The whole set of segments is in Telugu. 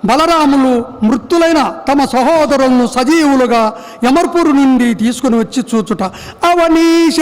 బలరాములు మృత్యులైన తమ సహోదరులను సజీవులుగా యమర్పురు నుండి తీసుకుని వచ్చి చూచుట. అవనీష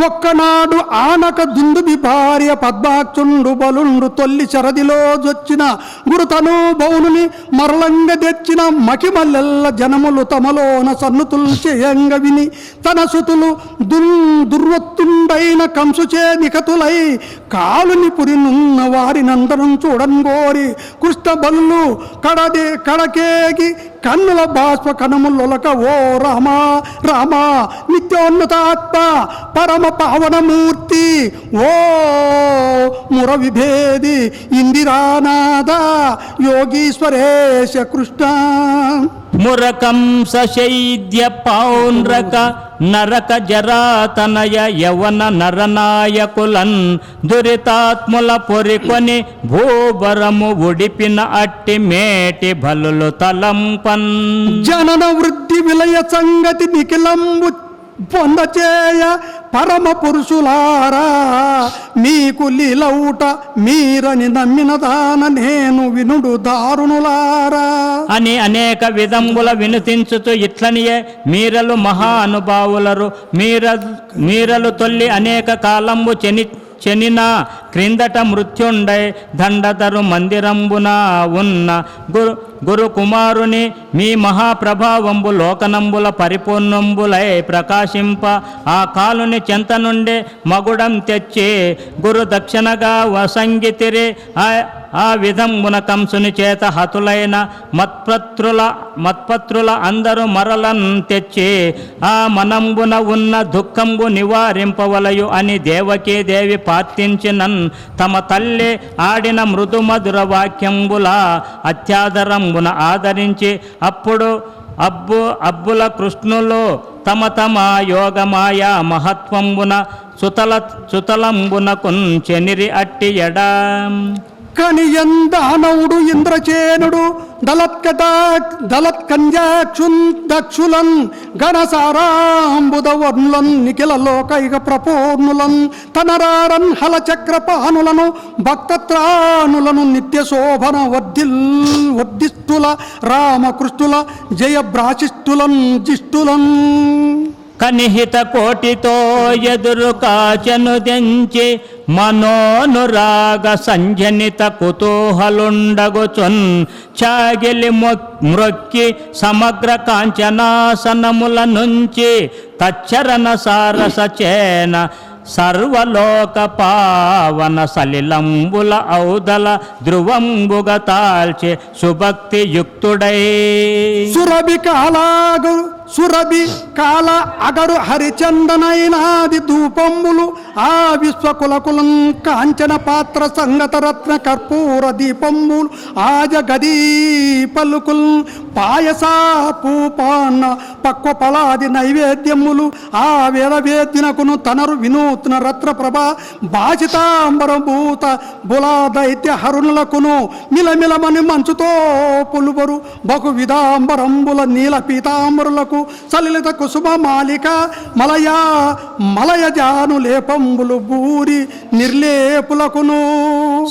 ఒక్కనాడు ఆనక దుందుబి భార్య పద్మాక్షుండు బలుండు తొల్లి చరదిలో జొచ్చిన గురుతను బౌనుని మరలంగ తెచ్చిన మకిమల్లెల్ల జనములు తమలోన సన్నుతులు చేయంగ విని తన సుతులు దుర్వత్తుండైన కంసుచే నికతులై కాలుని పురినున్న వారినందరం చూడంగోరి కృష్ణ బలు కడకేగి కన్నుల బాష్ప కనములొలక ఓ రామ రామ నిత్యోన్నతాత్మ పరమ పావనమూర్తి ఓ ముర విభేది ఇందిరానాథ యోగీశ్వరేశ కృష్ణ. మురకంస శైద్య పౌండ్రక నరక జరాతనయ యవన నరనాయకులన్ దురితాత్ముల పొరికొని భూభరము ఉడిపిన అట్టి మేటి బలులు తలంపన్. జనన వృద్ధి విలయ సంగతి నిఖిలంబు పొందచేయ పరమ పురుషులారా మీకు లీలౌట మీరని నమ్మిన దాన నేను వినుడు దారుణులారా అని అనేక విధంబుల వినుతించుతూ ఇట్లనియే మీరలు మహానుభావులరు మీరలు తొల్లి అనేక కాలంబు చెనిన క్రిందట మృత్యుండై దండతరు మందిరంబున ఉన్న గురు కుమారుని మీ మహాప్రభావంబు లోకనంబుల పరిపూర్ణంబులై ప్రకాశింప ఆ కాలుని చెంత నుండి మగుడం తెచ్చి గురు దక్షిణగా వసంగితిరి. ఆ విధంబున కంసుని చేత హతులైన మత్పత్రుల అందరూ మరలన్ తెచ్చి ఆ మనంబున ఉన్న దుఃఖంబు నివారింపవలయు అని దేవకీ దేవి ప్రార్థించినన్ తమ తల్లి ఆడిన మృదుమధుర వాక్యంబుల అత్యాదరంబున ఆదరించి అప్పుడు అబ్బుల కృష్ణులు తమ యోగమాయ మహత్వంబున సుతలంబునకున్ చెనిరి అట్టి ఎడా. కనియందానవుడు ఇంద్రచేనుడు దళత్కంజాక్షున్ దక్షులన్ గణసారాంబుద వర్ణులన్ నిఖిల లోకైక ప్రపూర్ణులన్ తనరారన్ హలచక్రపానులను భక్తత్రానులను నిత్య శోభన వర్ధిష్ఠుల రామకృష్ణుల జయభ్రాశిష్ఠులన్ జిష్ఠులన్. కనిహిత కోటితో ఎదురు కాచను దెంచి మనోనురాగ సంజనిత కుతూహలుండగుచున్ చాగిలి మ్రొక్కి సమగ్ర కాంచనాసనముల నుంచి తచ్చరణ సారస చేన సర్వలోక పావన సలిలంబుల ఔదల ధ్రువంబుగ తాల్చి సుభక్తి యుక్తుడై సురభి కాల అగరు హరిచందనైనాది ధూపంబులు ఆ విశ్వకులకులం కాంచన పాత్ర సంగత రత్న కర్పూర దీపంబులు ఆజ గదీ పలుకుల్ పాయస పూపాన్న పక్వ పలాది నైవేద్యములు ఆ వేదవేద్యునకును తనరు వినూత్న రత్న ప్రభ భాషితాంబరభూత బులా దైత్య హరుణులకును మిలమిలమని మంచుతో పులుబరు బహు విధాంబరంబుల నీల పీతాంబరులకు సలిలిత కుసుమ మాలిక మలయజాను లేపంబులు బూరి నిర్లేపులకును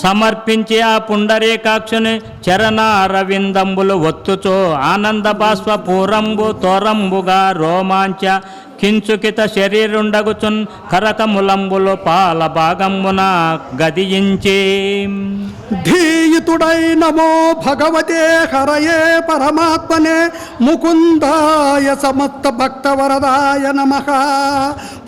సమర్పించి ఆ పుండరీకాక్షుని చరణారవిందంబులు ఒత్తుచో ఆనంద బాష్ప పూరంబు తోరంబుగా రోమాంచ కించుకిత శరీరుండగుచున్ కరకములంబులు పాల భాగమున గదియించి ధీయుతుడై నమో భగవతే హరయే పరమాత్మనే ముకుందాయ సమస్త భక్తవరదాయ నమః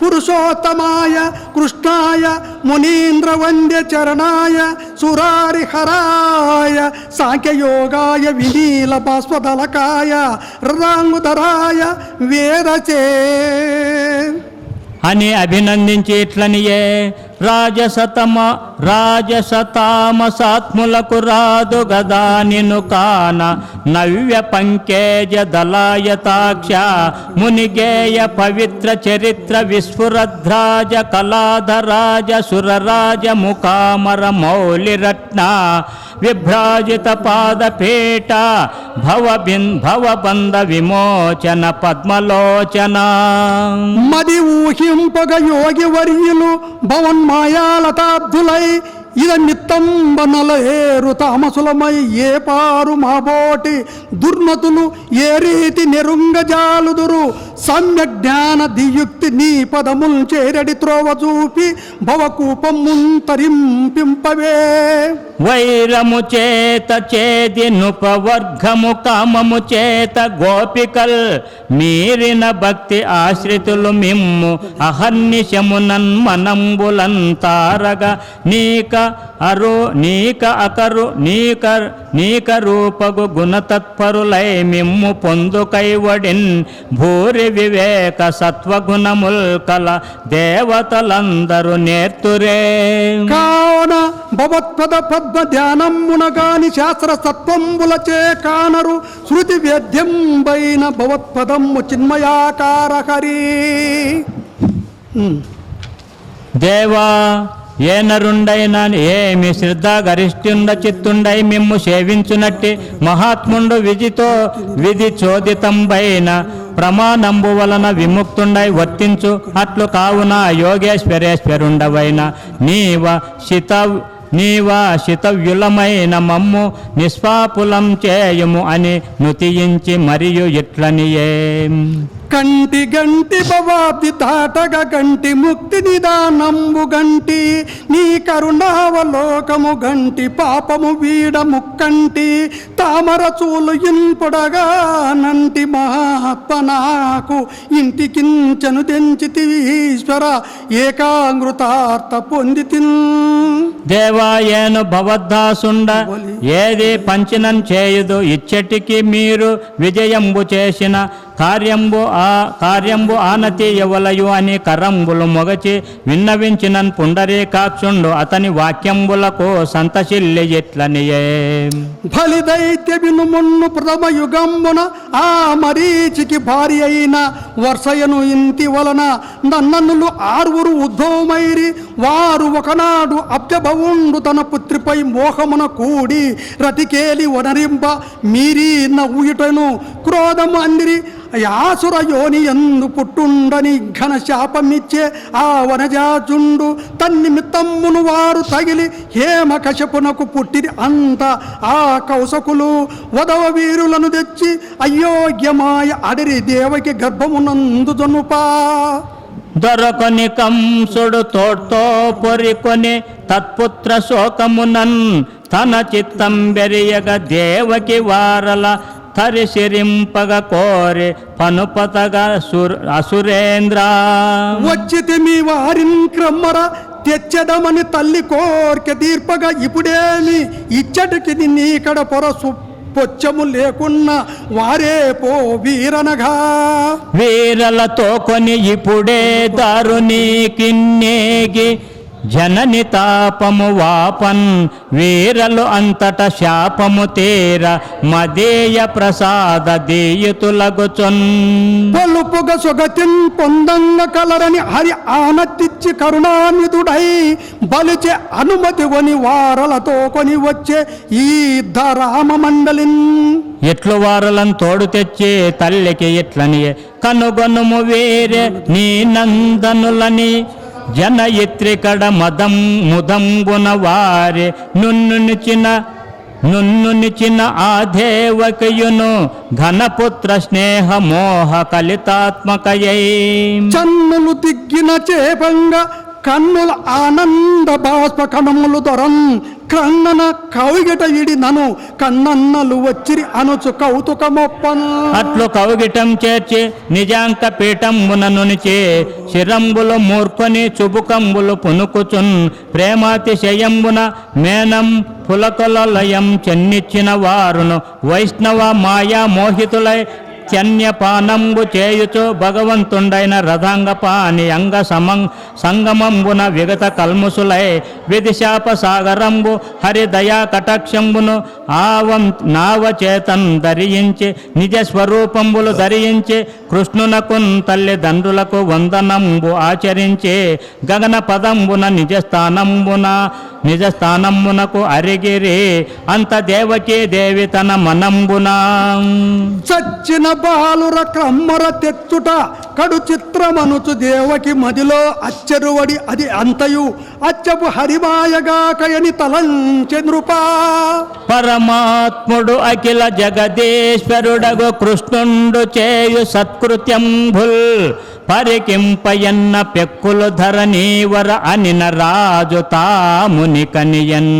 పురుషోత్తమాయ కృష్ణాయ మునీంద్ర వంద్య చరణాయ సురారిహరాయ సాంఖ్యయోగాయ వినీల బాష్పదలకాయ రదాంగుధరాయ వేదచే అని అభినందించి ఇట్లనియే రాజసతామసాత్ములకు రాదు గదా నిను కాన నవ్య పంకేజ దళాయతాక్ష మునిగేయ పవిత్ర చరిత్ర విస్ఫురద్రాజ కళాధరాజ సురరాజ ముఖామర మౌలిరత్న విభ్రాజిత పాదపీఠ భవబంధ విమోచన పద్మలోచన. మది ఊహింపగ యోగి వర్యులు భవన్మాయాలతాబ్దులై ఇద మిత్తంబనల ఏరు తామసులమై ఏ పారు మాబోటి దుర్నతులు ఏ రీతి నెరుంగజాలుదురు సమ్యక్ జ్ఞాన దియుక్తి నీ పదముల్ చేరడి త్రోవ చూపి భవకూపముంతరింపింపవే. వైరము చేత చేది నుపవర్గము కామము చేత గోపికల్ మీరిన భక్తి ఆశ్రితులు మిమ్ము అహర్నిశమునన్ మనంబులంతారగా నీక అకరు నీక రూపగు గుణతత్పరులై మిమ్ము పొందు కైవడిన్ భూరి వివేక సత్వగుణముల్ కల దేవతలందరూ నేర్తురే. కావున భవత్పద పద్మ ధ్యానమునగాని శాస్త్ర సత్వంబులచే కానరు శృతి వేద్యంబైన భవత్పదము చిన్మయాకార హరి. దేవా ఏ నరుండైనా ఏమి శ్రద్ధ గరిష్ఠుండ చిత్తుండై మిమ్ము సేవించునట్టి మహాత్ముండు విధి చోదితంబైన ప్రమాణంబు వలన విముక్తుండై వర్తించు అట్లు కావున యోగేశ్వరేశ్వరుండవైన నీవ శితవ్యులమైన మమ్ము నిష్పాపులం చేయుము అని నుతియించి మరియు ఇట్లనియే. కంటి గంటి భవాబ్ది తాటగ గంటి ముక్తి నిదానంబు గంటి నీ కరుణావలోకము గంటి పాపము వీడ ముక్కంటి తామర చూలు ఇంపుడగా నంటి మహాత్మ నాకు ఇంటికించను తెంచితివి ఈశ్వర ఏకాంగృతార్థ పొందితిన్. దేవాయేను భవద్దాసుండ ఏది పంచినం చేయుదు ఇచ్చటికి మీరు విజయంబు చేసిన కార్యంబు ఆనతి ఎవలయు అని కరంబులు మొగచి విన్నవించినన్ పుండరీకాక్షుండు అతని వాక్యంబులకు సంతశిల్లి ఎట్లనియే. బలిదైత్య వినుమున్ను ప్రథమ యుగంబున ఆ మరీచికి భార్య అయిన వర్షయను ఇంటి వలన నన్ననులు ఆరుగురు ఉద్భవమైరి. వారు ఒకనాడు అబ్జభవుండు తన పుత్రిపై మోహమున కూడి రతికేలి వనరింప మీరి నవ్వుయుటను క్రోధము అందిరి. యాసుర యోని ఎందు పుట్టుండని ఘన శాపమిచ్చే ఆ వనజాజుండు తన్నిమిత్తమ్మును వారు తగిలి హేమ కశపునకు పుట్టిరి. అంత ఆ కౌసకులు వదవ వీరులను తెచ్చి అయోగ్యమాయ అడిరి దేవకి గర్భమునందు జనుపా. దొరకొని కంసుడు తోడ్తో పొరికొని తత్పుత్ర శోకమునన్ తన చిత్తం బెరియగ దేవకి వారల తరిసిరింపగ కోరి పనుపతగా అసురేంద్ర. వచ్చితి మీ వారిని క్రమ్మర తెచ్చదమని తల్లి కోర్కె తీర్పగా ఇప్పుడేమి ఇచ్చటికి నీకడ పొరసు పొచ్చము లేకున్నా వారే పో వీరనగా. వీరలతో కొని ఇప్పుడే దారుని కిన్నేగి జనని తాపము వాపన్ వీరలు అంతట శాపము తీర మదేయ ప్రసాద దీయుతులగుచున్. పలుపుగ సుగతిన్ పొందంగ కలరని హరి ఆనతిచ్చి కరుణానిధుడై బలిచే అనుమతి కొని వారలతో కొని వచ్చే ఈ రామ మండలిన్. ఎట్లు వారలను తోడు తెచ్చి తల్లికి ఇట్లని కనుగొనుము వేరే నీ నందనులని జనయిత్రికడ ముదంబున వారి నున్నునిచిన ఆ దేవకయును ఘనపుత్ర స్నేహ మోహ కలితాత్మకయై. చన్నులు తిగ్గిన చేపంగా కన్నుల ఆనంద బాష్ప కణములు దొరన్ క్రన్నన కవిగిట ఇడి నను కన్నన్నలు వచ్చిరి అనుచు కౌతుకమొప్పను. అట్లు కవిగిటం చేర్చి నిజాంక పీఠంబున నునిచి శిరంబులు మూర్ఖని చుబుకంబులు పునుకుచున్ ప్రేమాతిశయంబున మేనం పులకొలలయం చెన్నిచ్చిన వారును వైష్ణవ మాయా మోహితులై చన్యపానంబు చేయుచు భగవంతుండైన రథాంగపాని అంగ సంగమంబున విగత కల్ముసులై విధిశాప సాగరంబు హరిదయా కటాక్షంబును నావచేతన్ ధరించి నిజ స్వరూపంబులు ధరించి కృష్ణునకున్ తల్లిదండ్రులకు వందనంబు ఆచరించి గగన పదంబున నిజ స్థానంబున నిజ స్థానమునకు అరిగిరి అంత దేవకీ దేవి తన మనంబున చచ్చిన బాలుర క్రమ్మర తెచ్చుట కడు చిత్రమనుచు దేవకి మదిలో అచ్చెరువడి అది అంతయు అచ్చపు హరిమాయగాకయని తలంచె నృపా. పరమాత్ముడు అఖిల జగదీశ్వరుడగు కృష్ణుండు చేయు సత్కృత్యంభుల్ పరికింపయన్న పెక్కులు ధరణీవర అనిన రాజు తాముని కనియన్.